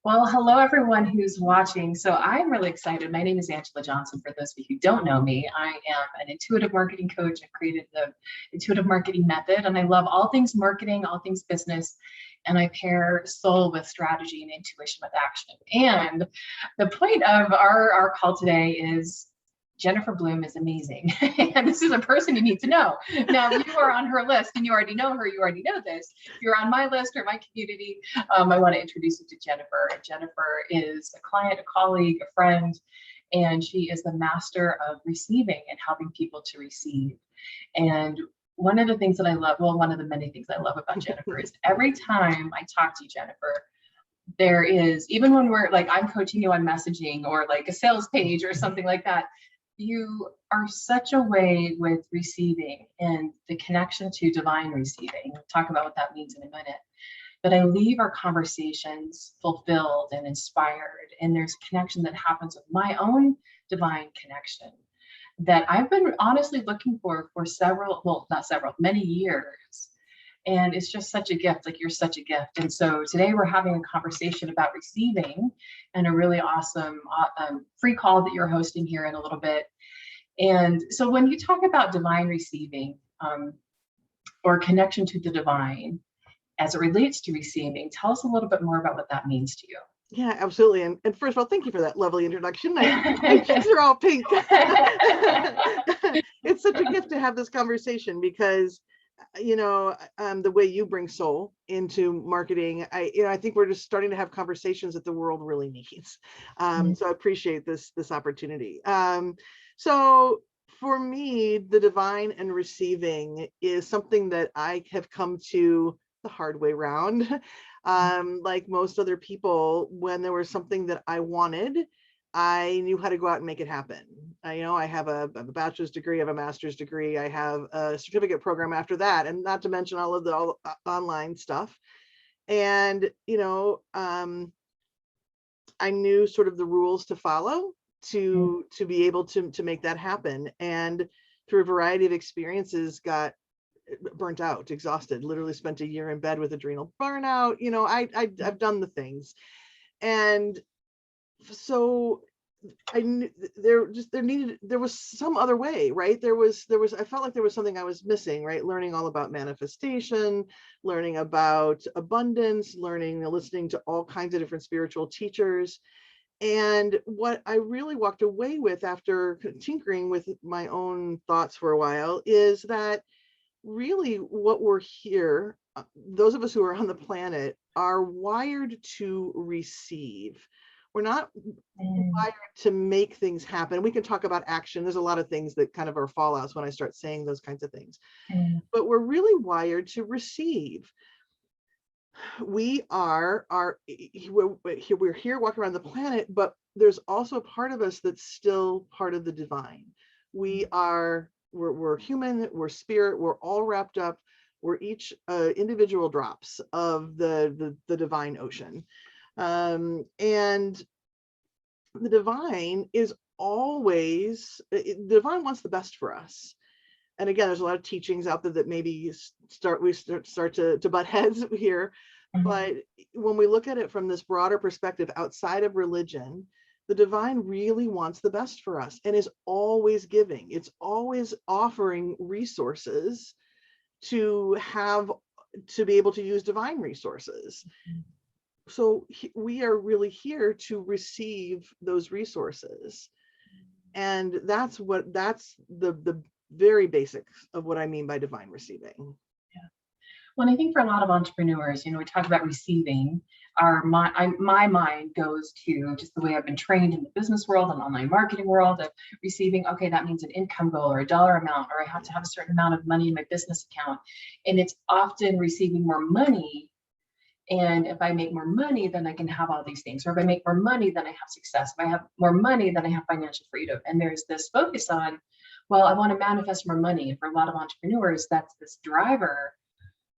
Well, hello everyone who's watching. So I'm really excited. My name is Angela Johnson. For those of you who don't know me, I am an intuitive marketing coach. I've created the intuitive marketing method, and I love all things marketing, all things business, and I pair soul with strategy and intuition with action. And the point of our call today is Jennifer Bloom is amazing. And this is a person you need to know. Now, if you are on her list and you already know her, you already know this. If you're on my list or my community, I want to introduce you to Jennifer. Jennifer is a client, a colleague, a friend, and she is the master of receiving and helping people to receive. And one of the things that I love, well, one of the many things I love about Jennifer is every time I talk to you, Jennifer, there is, even when we're like, I'm coaching you on messaging or like a sales page or something like that, you are such a way with receiving and the connection to divine receiving. We'll talk about what that means in a minute. But I leave our conversations fulfilled and inspired, and there's connection that happens with my own divine connection that I've been honestly looking for several, well, not several, many years. And it's just such a gift, like you're such a gift. And so today we're having a conversation about receiving and a really awesome free call that you're hosting here in a little bit. And so when you talk about divine receiving or connection to the divine as it relates to receiving, tell us a little bit more about what that means to you. Yeah, absolutely. And first of all, thank you for that lovely introduction. My cheeks are all pink. It's such a gift to have this conversation because the way you bring soul into marketing, I think we're just starting to have conversations that the world really needs. So I appreciate this opportunity. So for me, the divine and receiving is something that I have come to the hard way round. Like most other people, when there was something that I wanted, I knew how to go out and make it happen. I have a bachelor's degree, I have a master's degree, I have a certificate program after that, and not to mention all of the online stuff. And, I knew sort of the rules to follow to be able to make that happen. And through a variety of experiences, got burnt out, exhausted, literally spent a year in bed with adrenal burnout. I've done the things. And so I knew there was some other way, right? I felt like there was something I was missing, right? Learning all about manifestation, learning about abundance, listening to all kinds of different spiritual teachers. And what I really walked away with after tinkering with my own thoughts for a while is that really what we're here, those of us who are on the planet, are wired to receive. We're not wired to make things happen. We can talk about action. There's a lot of things that kind of are fallouts when I start saying those kinds of things. But we're really wired to receive. We're here walking around the planet, but there's also a part of us that's still part of the divine. We're human, we're spirit, we're all wrapped up. We're each individual drops of the divine ocean. And the divine is always, the divine wants the best for us. And again, there's a lot of teachings out there that maybe we start to butt heads here. But when we look at it from this broader perspective outside of religion, the divine really wants the best for us and is always giving. It's always offering resources to be able to use divine resources. So we are really here to receive those resources. And that's the very basics of what I mean by divine receiving. Yeah. Well, I think for a lot of entrepreneurs, we talk about receiving. My mind goes to just the way I've been trained in the business world and online marketing world of receiving. Okay, that means an income goal or a dollar amount, or I have to have a certain amount of money in my business account. And it's often receiving more money. And if I make more money, then I can have all these things. Or if I make more money, then I have success. If I have more money, then I have financial freedom. And there's this focus on, well, I want to manifest more money. And for a lot of entrepreneurs, that's this driver.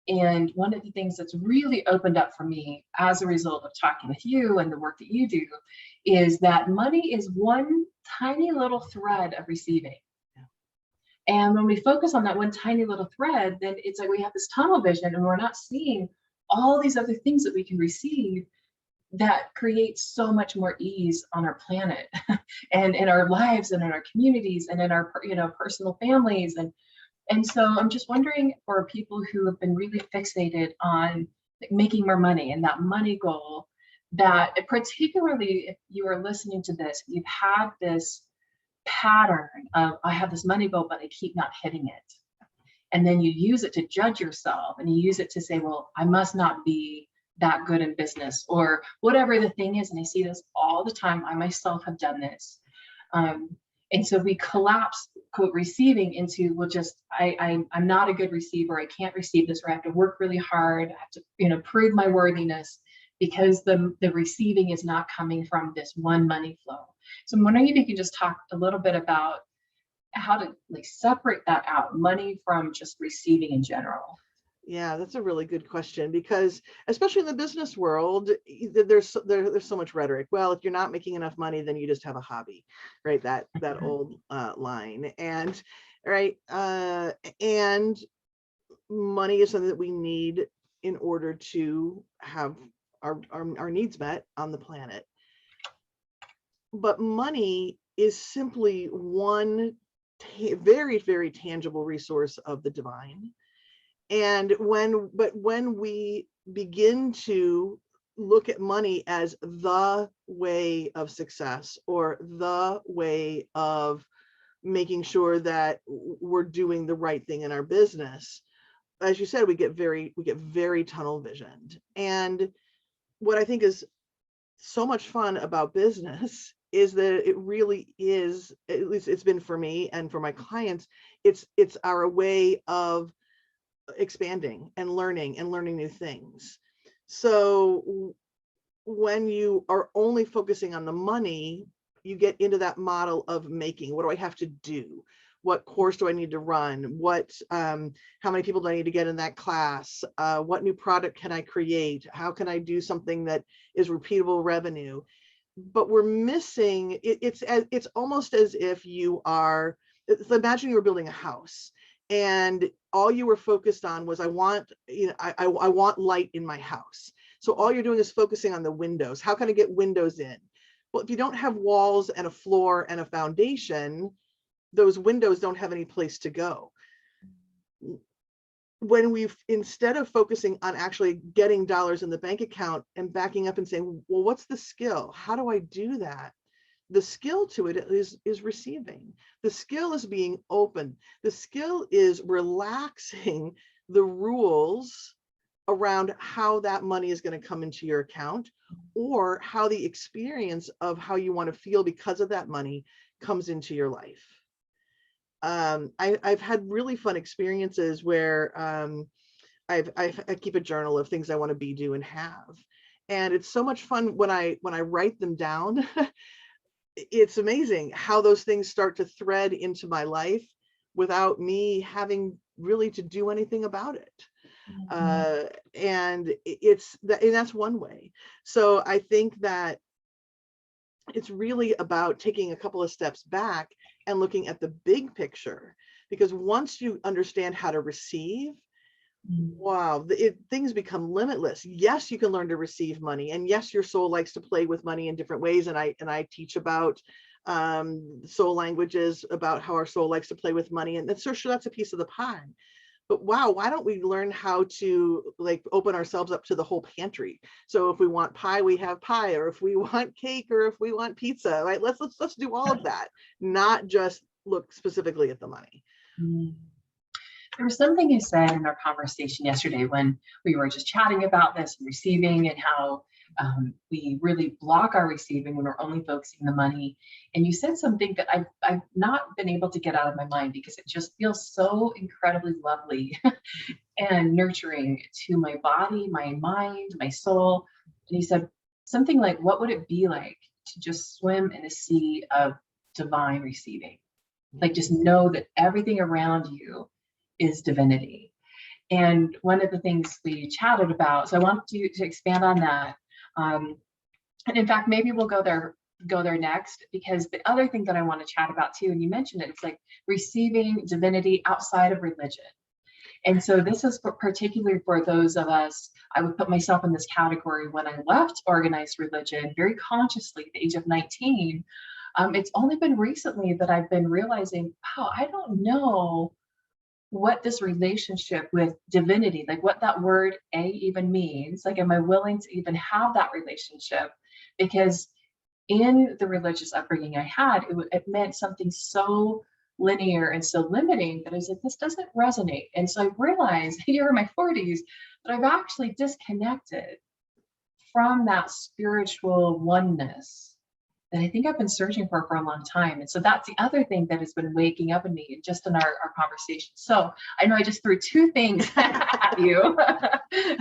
And one of the things that's really opened up for me as a result of talking with you and the work that you do is that money is one tiny little thread of receiving. And when we focus on that one tiny little thread, then it's like we have this tunnel vision and we're not seeing all these other things that we can receive that creates so much more ease on our planet and in our lives and in our communities and in our, personal families. And so I'm just wondering, for people who have been really fixated on like, making more money and that money goal, that particularly if you are listening to this, you've had this pattern of, I have this money goal, but I keep not hitting it. And then you use it to judge yourself, and you use it to say, well, I must not be that good in business or whatever the thing is. And I see this all the time. I myself have done this. Um, and so we collapse, quote, receiving into, well, just I'm not a good receiver. I can't receive this, or I have to work really hard. I have to, prove my worthiness, because the receiving is not coming from this one money flow. So I'm wondering if you could just talk a little bit about how to like separate that out, money from just receiving in general. Yeah, that's a really good question, because especially in the business world, there's so much rhetoric. Well, if you're not making enough money, then you just have a hobby, right? That old line. And right, and money is something that we need in order to have our needs met on the planet. But money is simply one very, very tangible resource of the divine. And when we begin to look at money as the way of success, or the way of making sure that we're doing the right thing in our business, as you said, we get very tunnel visioned. And what I think is so much fun about business is that it really is, at least it's been for me and for my clients, it's our way of expanding and learning new things. So when you are only focusing on the money, you get into that model of making. What do I have to do? What course do I need to run? How many people do I need to get in that class? What new product can I create? How can I do something that is repeatable revenue? But we're missing, it's almost as if you are, imagine you were building a house, and all you were focused on was, I want light in my house. So all you're doing is focusing on the windows. How can I get windows in? Well, if you don't have walls and a floor and a foundation, those windows don't have any place to go. When we've, instead of focusing on actually getting dollars in the bank account and backing up and saying, well, what's the skill? How do I do that? The skill to it is receiving. The skill is being open. The skill is relaxing the rules around how that money is going to come into your account, or how the experience of how you want to feel because of that money comes into your life. I've had really fun experiences where I keep a journal of things I want to be, do, and have. And it's so much fun when I write them down. It's amazing how those things start to thread into my life without me having really to do anything about it. And that's one way. So I think that it's really about taking a couple of steps back and looking at the big picture, because once you understand how to receive, wow, things become limitless. Yes, you can learn to receive money, and yes, your soul likes to play with money in different ways. And I teach about soul languages, about how our soul likes to play with money, and that's a piece of the pie. But wow, why don't we learn how to like open ourselves up to the whole pantry? So if we want pie, we have pie, or if we want cake, or if we want pizza, right? Let's do all of that, not just look specifically at the money. There was something you said in our conversation yesterday when we were just chatting about this and receiving, and how we really block our receiving when we're only focusing on the money. And you said something that I've not been able to get out of my mind, because it just feels so incredibly lovely and nurturing to my body, my mind, my soul. And you said something like, what would it be like to just swim in a sea of divine receiving? Like, just know that everything around you is divinity. And one of the things we chatted about, so I want to expand on that. And in fact, maybe we'll go there next, because the other thing that I want to chat about too, and you mentioned it, it's like receiving divinity outside of religion. And so this is particularly for those of us, I would put myself in this category when I left organized religion very consciously at the age of 19. It's only been recently that I've been realizing, wow, I don't know what this relationship with divinity, like what that word A even means. Like, am I willing to even have that relationship? Because in the religious upbringing I had, it meant something so linear and so limiting that I was like, this doesn't resonate. And so I realized here in my 40s that I've actually disconnected from that spiritual oneness that I think I've been searching for a long time. And so that's the other thing that has been waking up in me and just in our conversation. So I know I just threw two things at you.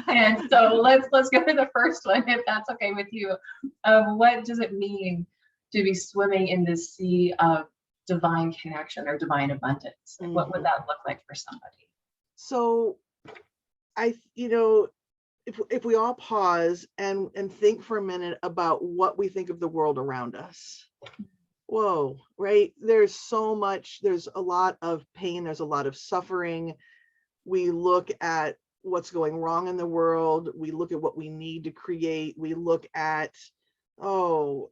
And so let's go to the first one, if that's okay with you. What does it mean to be swimming in this sea of divine connection or divine abundance? Like, what would that look like for somebody? So if we all pause and think for a minute about what we think of the world around us. Whoa, right? There's so much, there's a lot of pain, there's a lot of suffering. We look at what's going wrong in the world. We look at what we need to create. We look at, what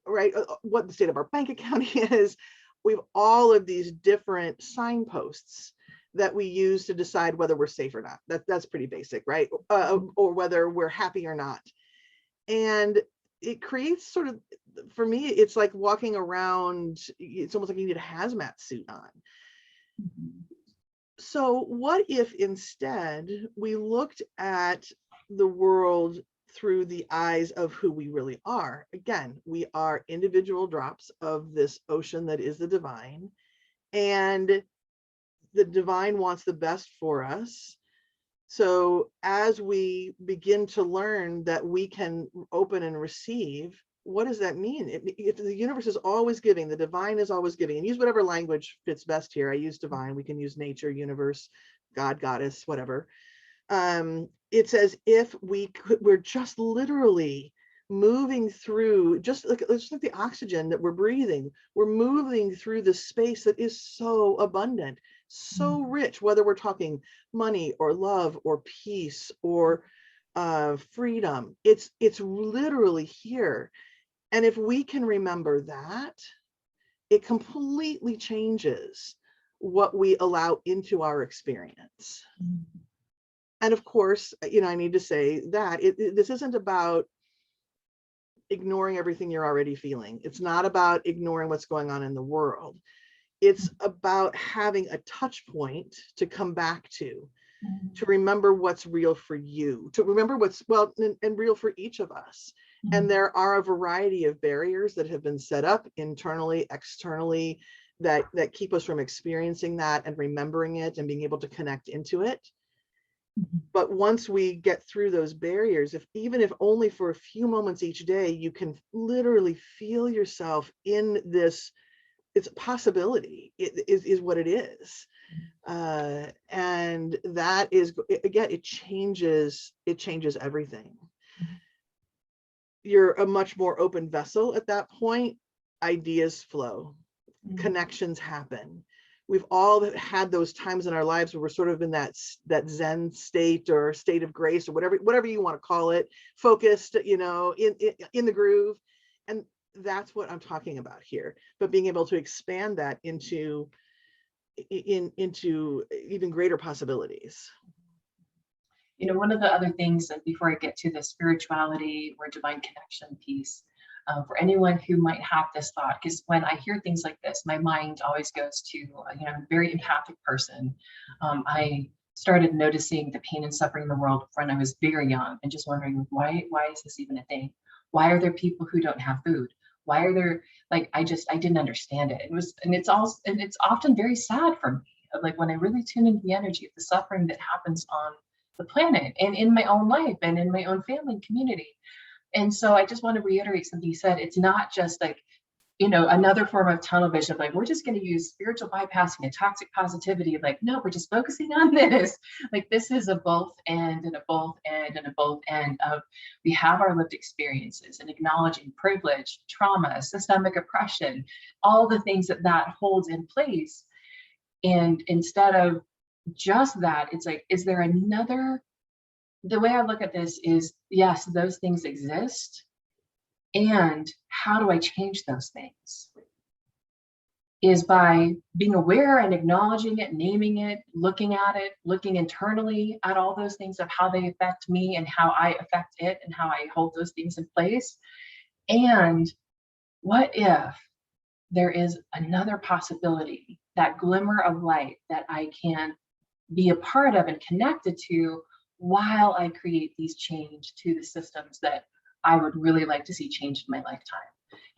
the state of our bank account is. We've all of these different signposts that we use to decide whether we're safe or not. That's pretty basic, right? Or whether we're happy or not. And it creates sort of, for me, it's like walking around, it's almost like you need a hazmat suit on. So what if instead we looked at the world through the eyes of who we really are? Again, we are individual drops of this ocean that is the divine, and the divine wants the best for us. So as we begin to learn that we can open and receive, what does that mean? If the universe is always giving, the divine is always giving, and use whatever language fits best here. I use divine, we can use nature, universe, God, goddess, whatever. It's as if we're just literally moving through, just like the oxygen that we're breathing, we're moving through the space that is so abundant, so rich, whether we're talking money or love or peace or freedom. It's literally here. And if we can remember that, it completely changes what we allow into our experience. And of course, I need to say that this isn't about ignoring everything you're already feeling. It's not about ignoring what's going on in the world. It's about having a touch point to come back to remember what's real for you, to remember what's and real for each of us. And there are a variety of barriers that have been set up internally, externally, that keep us from experiencing that and remembering it and being able to connect into it. But once we get through those barriers, even if only for a few moments each day, you can literally feel yourself in this, it's a possibility, it is what it is. And that is, again, it changes everything. You're a much more open vessel at that point. Ideas flow, connections happen. We've all had those times in our lives where we're sort of in that Zen state or state of grace or whatever you want to call it, focused, in the groove. And that's what I'm talking about here. But being able to expand that into even greater possibilities. One of the other things that before I get to the spirituality or divine connection piece, for anyone who might have this thought, because when I hear things like this, my mind always goes to, I'm a very empathic person. I started noticing the pain and suffering in the world when I was very young and just wondering, why is this even a thing? Why are there people who don't have food? Why are there, I didn't understand it. It's often very sad for me, like when I really tune into the energy of the suffering that happens on the planet and in my own life and in my own family and community. And so I just want to reiterate something you said. It's not just another form of tunnel vision, like we're just going to use spiritual bypassing and toxic positivity. No, we're just focusing on this. This is a both and a both and a both end of, we have our lived experiences and acknowledging privilege, trauma, systemic oppression, all the things that holds in place. And instead of just that, it's like, is there another, the way I look at this is, yes, those things exist. And how do I change those things? Is by being aware and acknowledging it, naming it, looking at it, looking internally at all those things of how they affect me and how I affect it and how I hold those things in place. And what if there is another possibility, that glimmer of light that I can be a part of and connected to while I create these change to the systems that I would really like to see changed in my lifetime.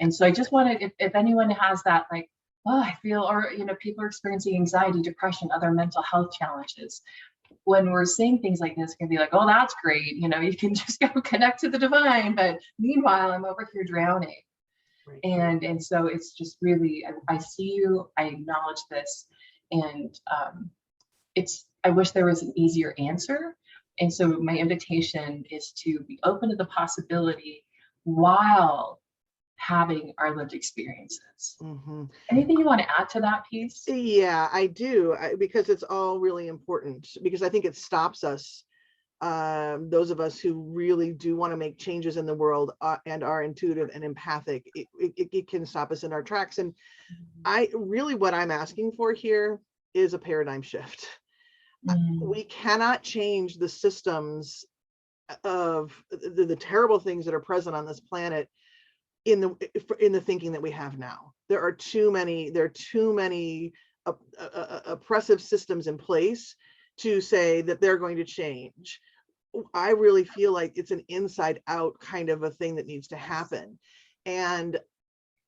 And so I just wanted, if anyone has that, like, oh, I feel, or, you know, people are experiencing anxiety, depression, other mental health challenges. When we're saying things like this, it can be like, oh, that's great. You know, you can just go connect to the divine. But meanwhile, I'm over here drowning. Right. And so it's just really, I see you, I acknowledge this. And I wish there was an easier answer. And so my invitation is to be open to the possibility while having our lived experiences. Mm-hmm. Anything you want to add to that piece? Yeah, I do, because it's all really important, because I think it stops us, those of us who really do want to make changes in the world, and are intuitive and empathic. It can stop us in our tracks. And what I'm asking for here is a paradigm shift. We cannot change the systems of the terrible things that are present on this planet in the thinking that we have now. There are too many oppressive systems in place to say that they're going to change. I really feel like it's an inside out kind of a thing that needs to happen. And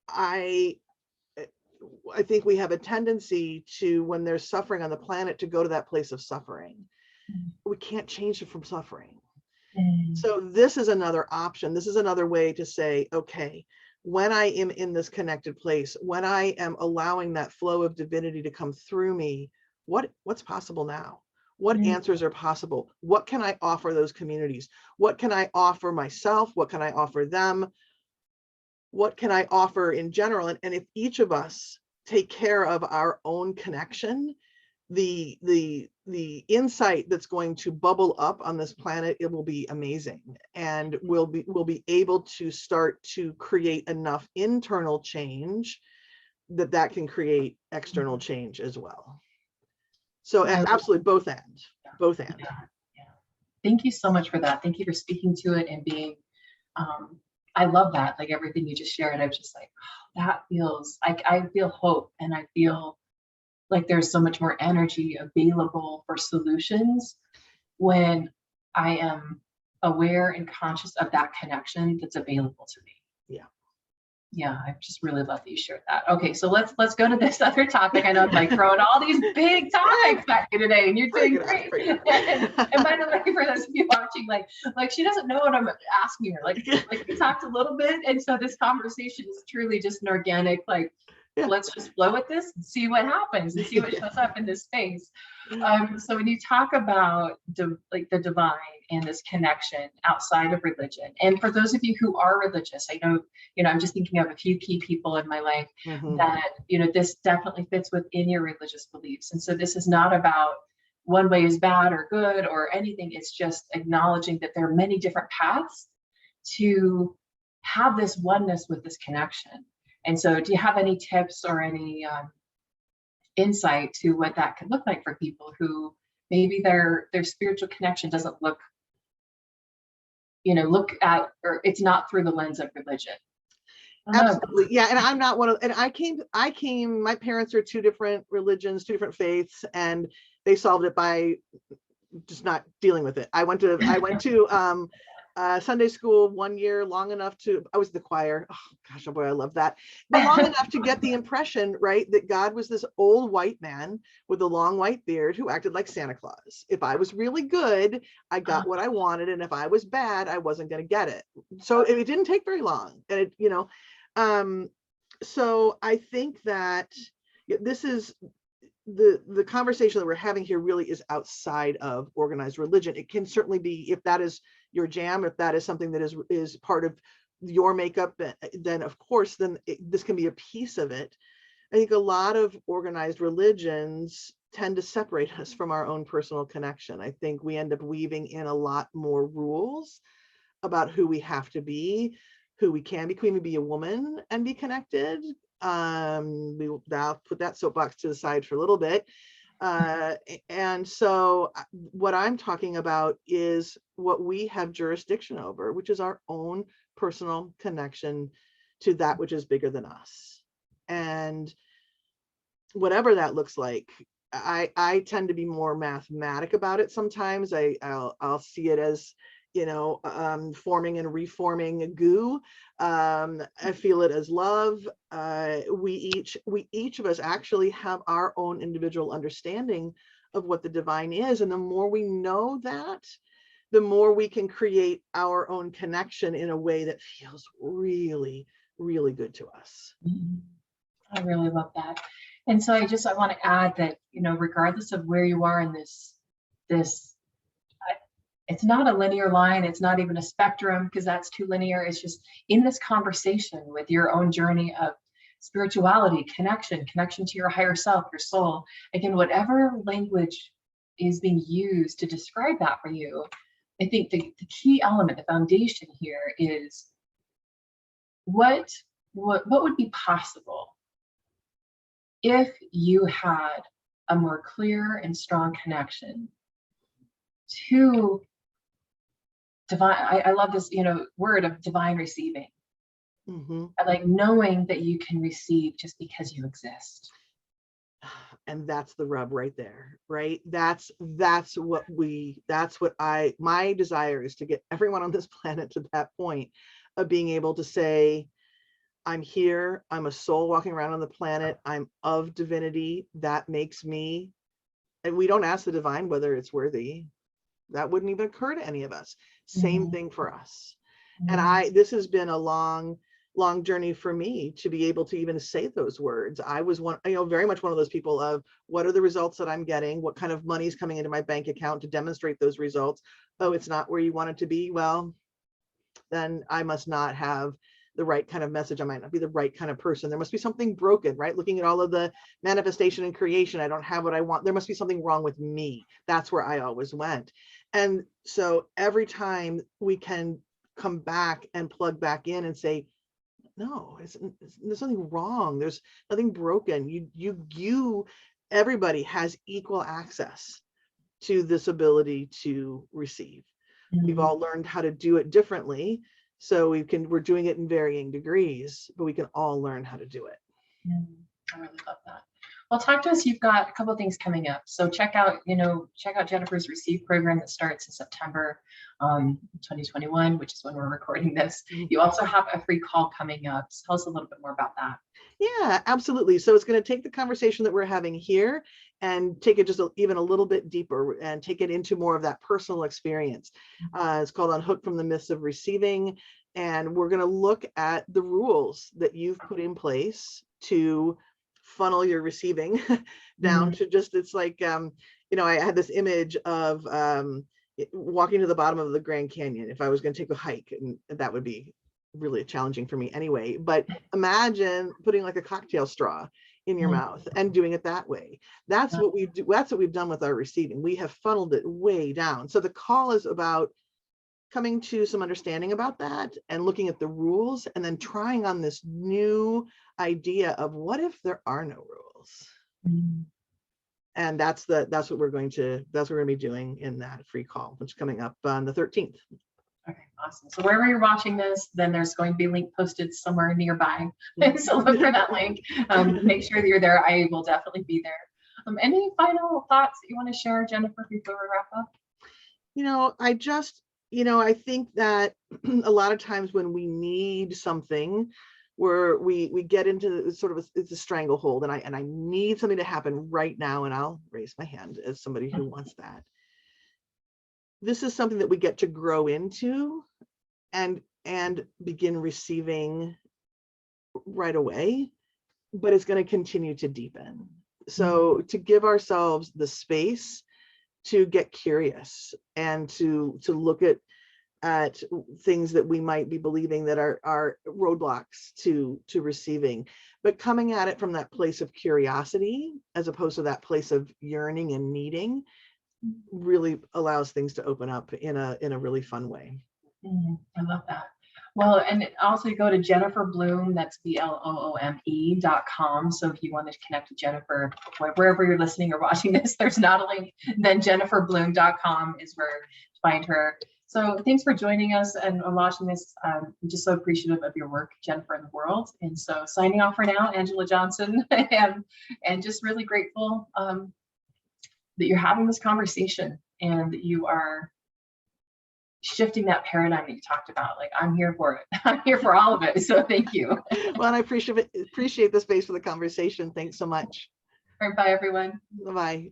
I think we have a tendency to, when there's suffering on the planet, to go to that place of suffering. We can't change it from suffering. So this is another option. This is another way to say, okay, when I am in this connected place, when I am allowing that flow of divinity to come through me, what's possible now? What answers are possible? What can I offer those communities? What can I offer myself? What can I offer them? What can I offer in general? And if each of us take care of our own connection, the insight that's going to bubble up on this planet, it will be amazing. And we'll be able to start to create enough internal change that can create external change as well. So absolutely both ends. Yeah. Thank you so much for that. Thank you for speaking to it and being, I love that. Like everything you just shared, I'm just like, oh, that feels like, I feel hope, and I feel like there's so much more energy available for solutions when I am aware and conscious of that connection that's available to me. Yeah, I just really love that you shared that. Okay, so let's go to this other topic. I know I'm like throwing all these big topics at you today, and you're doing great. And by the way, for those of you watching, like she doesn't know what I'm asking her. Like we talked a little bit, and so this conversation is truly just an organic, like, let's just flow with this and see what happens and see what shows up in this space. So when you talk about the divine and this connection outside of religion, and for those of you who are religious, I know, I'm just thinking of a few key people in my life that, this definitely fits within your religious beliefs. And so this is not about one way is bad or good or anything. It's just acknowledging that there are many different paths to have this oneness with this connection. And so do you have any tips or any insight to what that could look like for people who maybe their spiritual connection doesn't look at, or it's not through the lens of religion? Absolutely. Yeah. And I'm not one of, and I came, my parents are two different religions, two different faiths, and they solved it by just not dealing with it. I went to Sunday school 1 year, long enough I was the choir. Oh gosh, oh boy, I love that. But long enough to get the impression, right, that God was this old white man with a long white beard who acted like Santa Claus. If I was really good, I got what I wanted. And if I was bad, I wasn't going to get it. So it didn't take very long. And so I think that this is the conversation that we're having here really is outside of organized religion. It can certainly be, if that is your jam, if that is something that is part of your makeup, then of course, this can be a piece of it. I think a lot of organized religions tend to separate us from our own personal connection. I think we end up weaving in a lot more rules about who we have to be, who we can be. Can we be a woman and be connected? I'll put that soapbox to the side for a little bit. And so what I'm talking about is what we have jurisdiction over, which is our own personal connection to that which is bigger than us. And whatever that looks like, I tend to be more mathematic about it sometimes. I'll see it as, forming and reforming a goo. I feel it as love. We each of us actually have our own individual understanding of what the divine is. And the more we know that, the more we can create our own connection in a way that feels really, really good to us. I really love that. And so I want to add that, regardless of where you are in this, it's not a linear line. It's not even a spectrum, because that's too linear. It's just in this conversation with your own journey of spirituality, connection to your higher self, your soul. Again, whatever language is being used to describe that for you, I think the key element, the foundation here is what would be possible if you had a more clear and strong connection to divine. I love this, word of divine receiving. Mm-hmm. I like knowing that you can receive just because you exist. And that's the rub right there, right? My desire is to get everyone on this planet to that point of being able to say, I'm here, I'm a soul walking around on the planet, I'm of divinity, that makes me. And we don't ask the divine whether it's worthy. That wouldn't even occur to any of us. Same thing for us. And this has been a long journey for me to be able to even say those words. I was very much one of those people of, what are the results that I'm getting? What kind of money is coming into my bank account to demonstrate those results? Oh, it's not where you want it to be. Well, then I must not have the right kind of message. I might not be the right kind of person. There must be something broken, right? Looking at all of the manifestation and creation, I don't have what I want. There must be something wrong with me. That's where I always went. And so every time we can come back and plug back in and say, no, there's nothing wrong. There's nothing broken. Everybody has equal access to this ability to receive. We've all learned how to do it differently. So we're doing it in varying degrees, but we can all learn how to do it. I really love that. Well, talk to us. You've got a couple of things coming up. So check out Jennifer's Receive program that starts in September 2021, which is when we're recording this. You also have a free call coming up. So tell us a little bit more about that. Yeah, absolutely. So it's going to take the conversation that we're having here and take it just even a little bit deeper and take it into more of that personal experience. It's called Unhooked from the Myths of Receiving. And we're going to look at the rules that you've put in place to funnel your receiving down to just, it's like, I had this image of walking to the bottom of the Grand Canyon. If I was going to take a hike, and that would be really challenging for me anyway, but imagine putting like a cocktail straw in your mouth and doing it that way. That's what we do. That's what we've done with our receiving. We have funneled it way down. So the call is about coming to some understanding about that and looking at the rules and then trying on this new idea of what if there are no rules. And that's what we're going to be doing in that free call, which is coming up on the 13th. Okay, awesome. So wherever you're watching this, then there's going to be a link posted somewhere nearby. So look for that link. Make sure that you're there. I will definitely be there. Any final thoughts that you want to share, Jennifer, before we wrap up? I think that a lot of times when we need something, where we get into sort of it's a stranglehold, and I need something to happen right now, and I'll raise my hand as somebody who wants that. This is something that we get to grow into and begin receiving right away, but it's going to continue to deepen. So to give ourselves the space to get curious and to look at at things that we might be believing that are roadblocks to receiving, but coming at it from that place of curiosity as opposed to that place of yearning and needing really allows things to open up in a really fun way. I love that. Well, and also go to Jennifer Bloom, that's BLOOME.com. So if you want to connect with Jennifer, wherever you're listening or watching this, there's not a link, then JenniferBloom.com is where to find her. So thanks for joining us and watching this. I'm just so appreciative of your work, Jennifer, in the world. And so signing off for now, Angela Johnson, and just really grateful that you're having this conversation and that you are shifting that paradigm that you talked about. Like, I'm here for it. I'm here for all of it. So thank you. Well, and I appreciate the space for the conversation. Thanks so much. All right, bye, everyone. Bye.